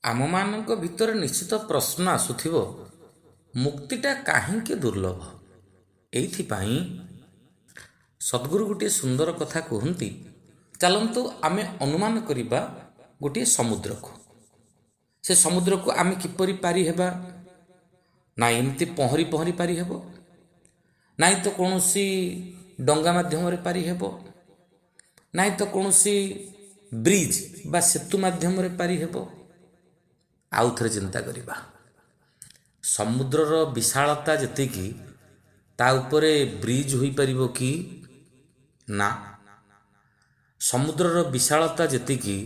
ଆମମାନଙ୍କ ଭିତରେ ନିଶ୍ଚିତ ପ୍ରଶ୍ନ ଆସୁଥିବ, ମୁକ୍ତିଟା କାହିଁକି ଦୁର୍ଲଭ? ଏଇଥିପାଇଁ ସଦ୍ଗୁରୁ ଗୋଟିଏ ସୁନ୍ଦର କଥା କୁହନ୍ତି। ଚାଲନ୍ତୁ ଆମେ ଅନୁମାନ କରିବା ଗୋଟିଏ ସମୁଦ୍ରକୁ। ସେ ସମୁଦ୍ରକୁ ଆମେ କିପରି ପାରି ହେବା? ନା ଏମିତି ପହଁରି ପହଁରି ପାରି ହେବ, ନାଇଁ ତ କୌଣସି ଡଙ୍ଗା ମାଧ୍ୟମରେ ପାରି ହେବ, ନାଇଁ ତ କୌଣସି ବ୍ରିଜ ବା ସେତୁ ମାଧ୍ୟମରେ ପାରି ହେବ। ଆଉ ଥରେ ଚିନ୍ତା କରିବା, ସମୁଦ୍ରର ବିଶାଳତା ଯେତିକି, ତା ଉପରେ ବ୍ରିଜ ହୋଇପାରିବ କି? ନା। ସମୁଦ୍ରର ବିଶାଳତା ଯେତିକି,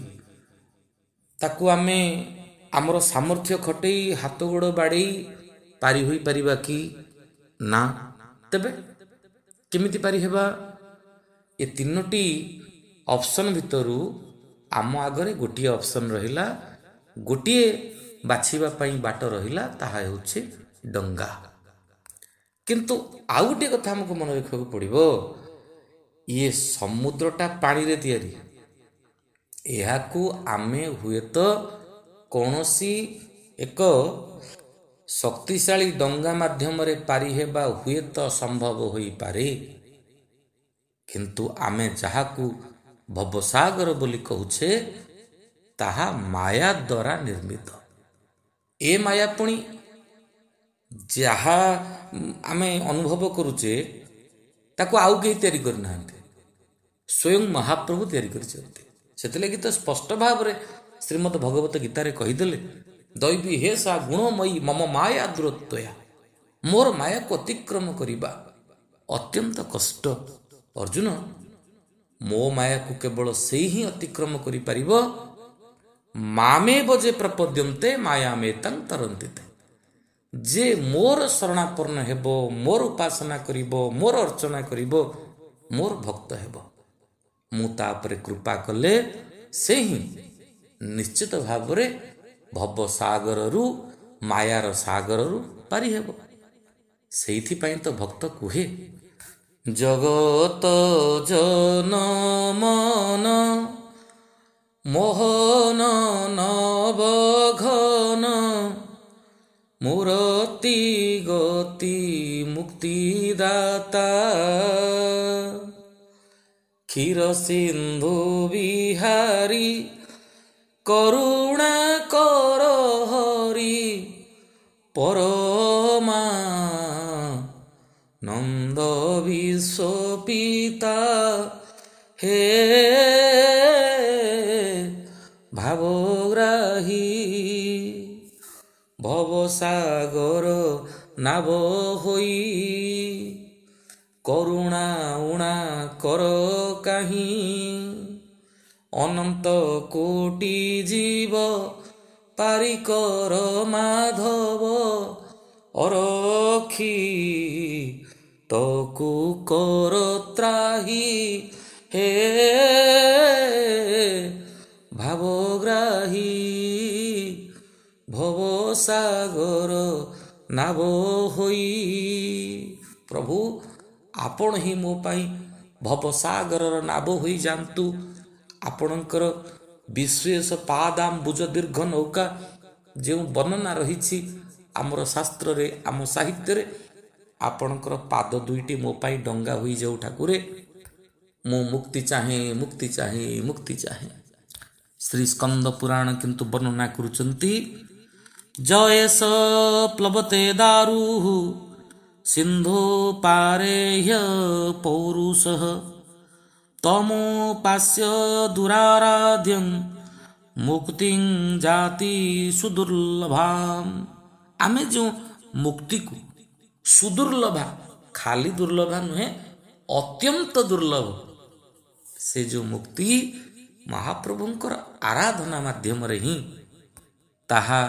ତାକୁ ଆମେ ଆମର ସାମର୍ଥ୍ୟ ଖଟେଇ ହାତ ଗୋଡ଼ ବାଡ଼େଇ ପାରି ହୋଇପାରିବା କି? ନା। ତେବେ କେମିତି ପାରି ହେବା? ଏ ତିନୋଟି ଅପସନ୍ ଭିତରୁ ଆମ ଆଗରେ ଗୋଟିଏ ଅପସନ୍ ରହିଲା, ଗୋଟିଏ ବାଛିବା ପାଇଁ ବାଟ ରହିଲା, ତାହା ହେଉଛି ଡଙ୍ଗା। କିନ୍ତୁ ଆଉ ଗୋଟିଏ କଥା ଆମକୁ ମନେ ରଖିବାକୁ ପଡ଼ିବ, ଇଏ ସମୁଦ୍ରଟା ପାଣିରେ ତିଆରି। ଏହାକୁ ଆମେ ହୁଏତ କୌଣସି ଏକ ଶକ୍ତିଶାଳୀ ଡଙ୍ଗା ମାଧ୍ୟମରେ ପାରି ହେବା ହୁଏତ ସମ୍ଭବ ହୋଇପାରେ, କିନ୍ତୁ ଆମେ ଯାହାକୁ ଭବସାଗର ବୋଲି କହୁଛେ, ତାହା ମାୟା ଦ୍ୱାରା ନିର୍ମିତ। ଏ ମାୟା ପୁଣି ଯାହା ଆମେ ଅନୁଭବ କରୁଛେ, ତାକୁ ଆଉ କେହି ତିଆରି କରିନାହାନ୍ତି, ସ୍ୱୟଂ ମହାପ୍ରଭୁ ତିଆରି କରିଛନ୍ତି। ସେଥିଲାଗି ତ ସ୍ପଷ୍ଟ ଭାବରେ ଶ୍ରୀମଦ୍ ଭଗବତ ଗୀତାରେ କହିଦେଲେ, ଦୈବୀ ହେ ସା ଗୁଣମୟୀ ମମ ମାୟା ଦୂରତ୍ୱୟା। ମୋର ମାୟାକୁ ଅତିକ୍ରମ କରିବା ଅତ୍ୟନ୍ତ କଷ୍ଟ। ଅର୍ଜୁନ, ମୋ ମାୟାକୁ କେବଳ ସେଇ ହିଁ ଅତିକ୍ରମ କରିପାରିବ, ମାମେବ ଯେ ପ୍ରପଦ୍ୟନ୍ତେ ମାୟାମେତାଂ ତରନ୍ତିତେ। ଯେ ମୋର ଶରଣାପନ୍ନ ହେବ, ମୋର ଉପାସନା କରିବ, ମୋର ଅର୍ଚ୍ଚନା କରିବ, ମୋର ଭକ୍ତ ହେବ, ମୁଁ ତା ଉପରେ କୃପା କଲେ ସେ ହିଁ ନିଶ୍ଚିତ ଭାବରେ ଭବସାଗରରୁ, ମାୟାର ସାଗରରୁ ପାରି ହେବ। ସେଇଥିପାଇଁ ତ ଭକ୍ତ କୁହେ, ଜଗତ ଜନମନ ମୋହନ ନବଘନ ମୂରତି ଗତି ମୁକ୍ତିଦାତା କ୍ଷୀର ସିନ୍ଧୁ ବିହାରୀ କରୁଣା କର ହରି ପରମାନନ୍ଦ ବିଶ୍ୱପିତା ହେ ଭାବଗ୍ରାହୀ ଭବସାଗର ନାବ ହୋଇ କରୁଣା ଉଣା କର କାହିଁ ଅନନ୍ତ କୋଟି ଜୀବ ପାରିକର ମାଧବ ଅରଖି ତକୁ କର ତ୍ରାହି ହେ ଭାବଗ୍ରାହୀ ଭବସାଗର ନାବ ହୋଇ। ପ୍ରଭୁ, ଆପଣ ହିଁ ମୋ ପାଇଁ ଭବସାଗରର ନାବ ହୋଇଯାଆନ୍ତୁ। ଆପଣଙ୍କର ବିଶ୍ଵେଶ ପାଦାମ୍ବୁଜ ଦୀର୍ଘ ନୌକା ଯେଉଁ ବର୍ଣ୍ଣନା ରହିଛି ଆମର ଶାସ୍ତ୍ରରେ, ଆମ ସାହିତ୍ୟରେ, ଆପଣଙ୍କର ପାଦ ଦୁଇଟି ମୋ ପାଇଁ ଡଙ୍ଗା ହୋଇଯାଉ ଠାକୁରେ। ମୁଁ ମୁକ୍ତି ଚାହେଁ, ମୁକ୍ତି ଚାହେଁ, ମୁକ୍ତି ଚାହେଁ। ଶ୍ରୀ ସ୍କନ୍ଦ ପୁରାଣ କିନ୍ତୁ ବର୍ଣ୍ଣନା କରୁଛନ୍ତି, ଜୟେଶ ପ୍ଲବତେ ଦାରୁଃ ସିନ୍ଧୁ ପାରେହ୍ୟ ପୌରୁଷଃ ତମୋପାସ୍ୟ ଦୁରାରାଧ୍ୟଂ ମୁକ୍ତିଂ ଜାତି ସୁଦୁର୍ଲଭାମ୍। ଆମେ ଯେଉଁ ମୁକ୍ତିକୁ ସୁଦୁର୍ଲଭା, ଖାଲି ଦୁର୍ଲଭା ନୁହେଁ, ଅତ୍ୟନ୍ତ ଦୁର୍ଲଭ, ସେ ଯେଉଁ ମୁକ୍ତି ମହାପ୍ରଭୁଙ୍କର ଆରାଧନା ମାଧ୍ୟମରେ ହିଁ ତାହା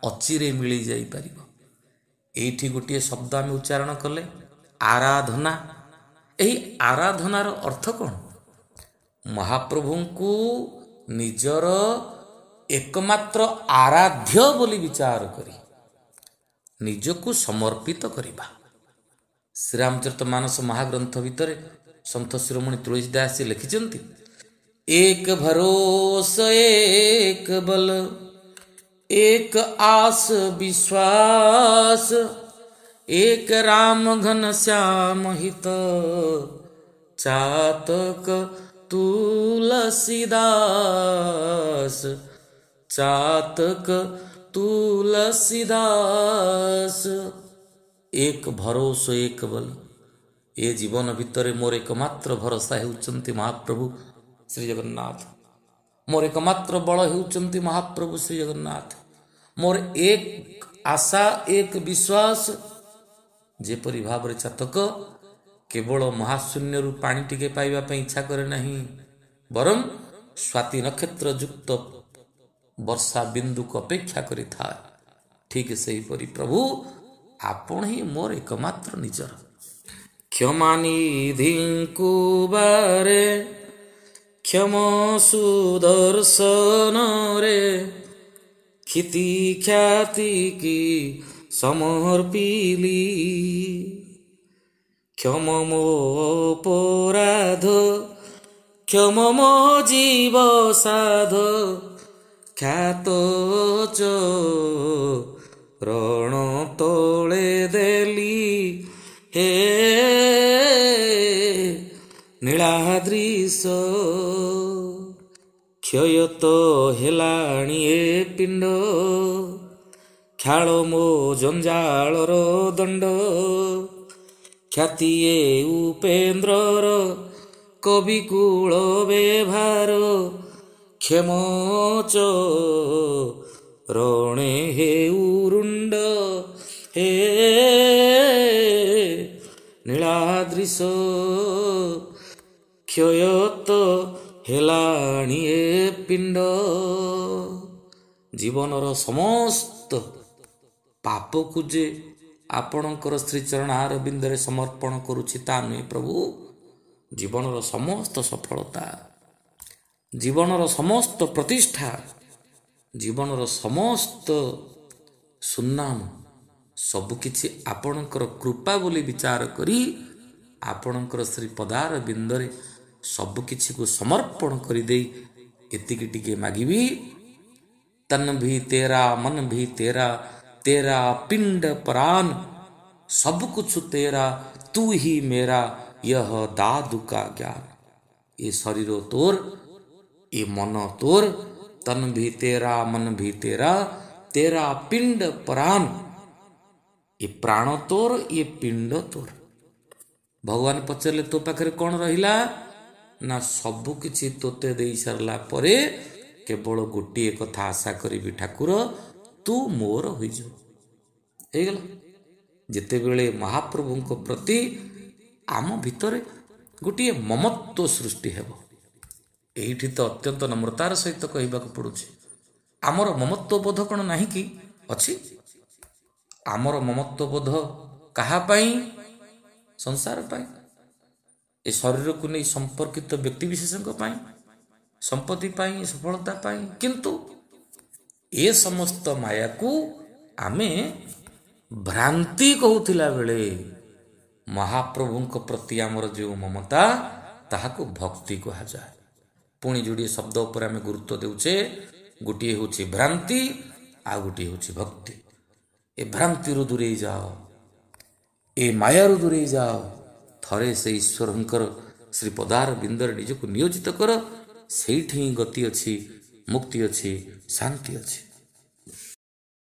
ଅଚିରେ ମିଳିଯାଇପାରିବ। ଏଇଠି ଗୋଟିଏ ଶବ୍ଦ ଆମେ ଉଚ୍ଚାରଣ କଲେ, ଆରାଧନା। ଏହି ଆରାଧନାର ଅର୍ଥ କ'ଣ? ମହାପ୍ରଭୁଙ୍କୁ ନିଜର ଏକମାତ୍ର ଆରାଧ୍ୟ ବୋଲି ବିଚାର କରି ନିଜକୁ ସମର୍ପିତ କରିବା। ଶ୍ରୀରାମଚରିତମାନସ ମହାଗ୍ରନ୍ଥ ଭିତରେ ସନ୍ଥ ଶିରୋମଣି ତୁଳସୀ ଦାସ ଲେଖିଛନ୍ତି, ଏକ ଭରୋସ ଏକ ବଲ एक आस विश्वास, एक राम घन श्याम हित, चातक तुलसीदास, चातक तुलसीदास। एक भरोसा एक बल। ए जीवन भितर मोर एकमात्र भरोसा हेउचंती महाप्रभु श्री जगन्नाथ। मोर एकमात्र बल हेउचंती महाप्रभु श्री जगन्नाथ। मोर एक आशा एक विश्वास। जेपरि भावरे चातक केवल महाशून्य पानी टिके पाइबा ପାଇଁ इच्छा करे नहीं, बरं स्वाति नक्षत्र युक्त वर्षा बिंदु को अपेक्षा करि था। ठीक सेहीपरि प्रभु आपण ही मोर एकमात्र निजर। क्षमा निधिंकु बारे क्षम सुदर्शन रे, क्षिति ख्याति की समर्पिली, क्षम मो अपराध क्षम मो जीव साध, ख्यात रण तोले देली हे नीलाद्रीश। क्षय तो हेलाणी ए पिंड, ख्याल मो जंजालर दंड, ख्याति ए उपेन्द्रर कविकूल व्यवहार, क्षेमच रणे हे उरुंड हे नीलाद्रीश। क्षयत हेलाणी ए पिंड। जीवनर समस्त पाप को जे आपणकर श्रीचरणार बिंदरे समर्पण करुछि ता नुहे प्रभु। जीवनर समस्त सफलता, जीवनर समस्त प्रतिष्ठा, जीवनर समस्त सुनाम सबुकिछि आपणकर कृपा बोली विचार करी आपणकर श्री पदार बिंदरे सबुकिछि को समर्पण करि देई एतिकी टिके मागिबी। तन भी तेरा मन भी तेरा, तेरा पिंड प्राण सब कुछ तेरा, तू ही मेरा यह दादू का ज्ञान। ये शरीर तोर, ये मन तोर, तन भी तेरा मन भी तेरा, तेरा पिंड प्राण, ये प्राण तोर ये पिंड तोर। भगवान पचारे तो पाखरे कौन रहिला ना सबु किछि तोते देई सारला परे केवल गोटे कथा आशा करी ठाकुर तू मोर होई जा हे गला। जेते बेले महाप्रभु को प्रति आम भितरे गोटे ममत्व सृष्टि हेबो। एठी तो अत्यंत नम्रतार सहित कहबाक पड़ुछि आमर ममत्व बोध कौन नाही कि अछि। आमर ममत्व बोध कहा पाई? संसार पाई, ए शरीर को नहीं संपर्कित व्यक्ति विशेषों पाई, संपत्ति पाई, सफलता पाई। किंतु ए समस्त माया को आमे भ्रांति कहूथिला बेले महाप्रभु प्रति आमर जो ममता ताहाको भक्ति कहा जाए। पुणी जोड़े शब्द उपर आमे गुरुत्व देउछे, गोटे होछि भ्रांति आ गोटे होछि भक्ति। ए भ्रांति रु दूरे जाओ, ए माया रु दूरे जाओ, थरे से ईश्वरंकर श्री पदार बिंदर निजको नियोजित कर। सेठी गति अछि, मुक्ति अछि, शांति अछि।